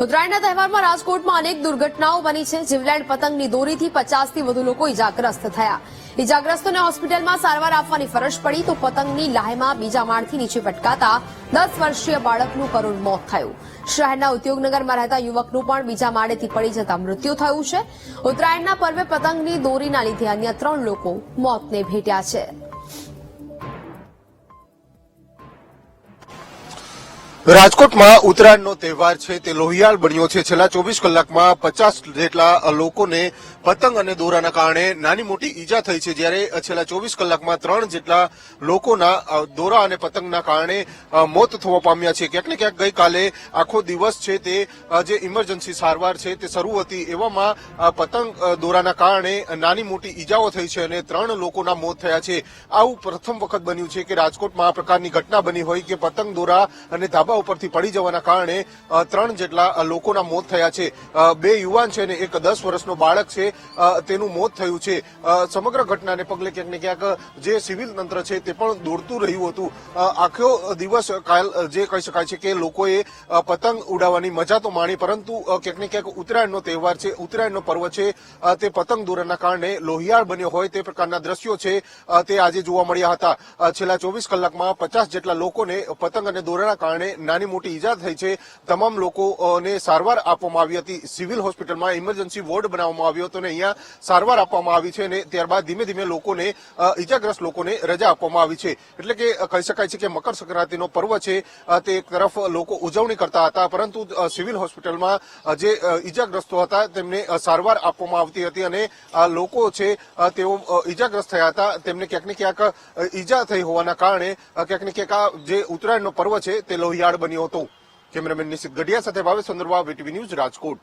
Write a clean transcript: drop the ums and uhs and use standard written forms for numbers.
ઉત્તરાયણના તહેવારમાં રાજકોટમાં અનેક દુર્ઘટનાઓ બની છે। જીવલેણ પતંગની દોરીથી 50થી વધુ લોકો ઇજાગ્રસ્ત થયા। ઇજાગ્રસ્તોને હોસ્પિટલમાં સારવાર આપવાની ફરજ પડી તો પતંગની લાહેમાં બીજા માળથી નીચે પટકાતા 10 વર્ષીય બાળકનું કરુણ મોત થયું। શહેરના ઉદ્યોગનગરમાં રહેતા યુવકનું પણ બીજા માળેથી પડી જતા મૃત્યુ થયું છે। ઉત્તરાયણના પર્વે પતંગની દોરીના લીધે અન્ય 3 લોકો મોતને ભેટ્યા છે। રાજકોટમાં ઉત્તરાયણનો તહેવાર છે તે લોહિયાળ બન્યો છે। છેલ્લા 24 કલાકમાં 50 જેટલા લોકોને પતંગ અને દોરાના કારણે નાની મોટી ઈજા થઈ છે, જ્યારે છેલ્લા 24 કલાકમાં 3 જેટલા લોકોના દોરા અને પતંગના કારણે મોત થવા પામ્યા છે। ક્યાંક ને ક્યાંક ગઈકાલે આખો દિવસ છે તે જે ઇમરજન્સી સારવાર છે તે શરૂ હતી, એવામાં પતંગ દોરાના કારણે નાની મોટી ઈજાઓ થઈ છે અને 3 લોકોના મોત થયા છે। આવું પ્રથમ વખત બન્યું છે કે રાજકોટમાં આ પ્રકારની ઘટના બની હોય કે પતંગ દોરા અને ધાબા ઉપરથી પડી જવાના કારણે 3 જેટલા લોકોના મોત થયા છે। 2 યુવાન છે અને એક 10 વર્ષનો બાળક છે, તેનું મોત થયું છે। સમગ્ર ઘટનાને પગલે ક્યાંક ને ક્યાંક જે સિવિલ તંત્ર છે તે પણ દોડતું રહ્યું હતું। આખો દિવસ જે કહી શકાય છે કે લોકોએ પતંગ ઉડાવવાની મજા તો માણી, પરંતુ ક્યાંક ને ક્યાંક ઉત્તરાયણનો તહેવાર છે, ઉત્તરાયણનો પર્વ છે, તે પતંગ દોરાના કારણે લોહિયાળ બન્યો હોય તે પ્રકારના દ્રશ્યો છે તે આજે જોવા મળ્યા હતા। છેલ્લા 24 કલાકમાં 50 જેટલા લોકોને પતંગ અને દોરાના કારણે નાની મોટી ઈજા થઈ છે। તમામ લોકોને સારવાર આપવામાં આવી હતી। સિવિલ હોસ્પિટલમાં ઇમરજન્સી વોર્ડ બનાવવામાં આવ્યો હતો અને અહીંયા સારવાર આપવામાં આવી છે અને ત્યારબાદ ધીમે ધીમે લોકોને ઈજાગ્રસ્ત લોકોને રજા આપવામાં આવી છે। એટલે કે કહી શકાય છે કે મકર સંક્રાંતિનો પર્વ છે તે એક તરફ લોકો ઉજવણી કરતા હતા, પરંતુ સિવિલ હોસ્પિટલમાં જે ઈજાગ્રસ્તો હતા તેમને સારવાર આપવામાં આવતી હતી અને લોકો છે તેઓ ઈજાગ્રસ્ત થયા હતા। તેમને ક્યાંક ને ક્યાંક ઈજા થઈ હોવાના કારણે ક્યાંક ને ક્યાંક જે ઉત્તરાયણનો પર્વ છે તે લોહિયાળ બન્યો હતો। કેમેરામેન નિશિત ગઢિયા સાથે ભાવેશ ચંદ્રવા, વીટીવી ન્યૂઝ, રાજકોટ।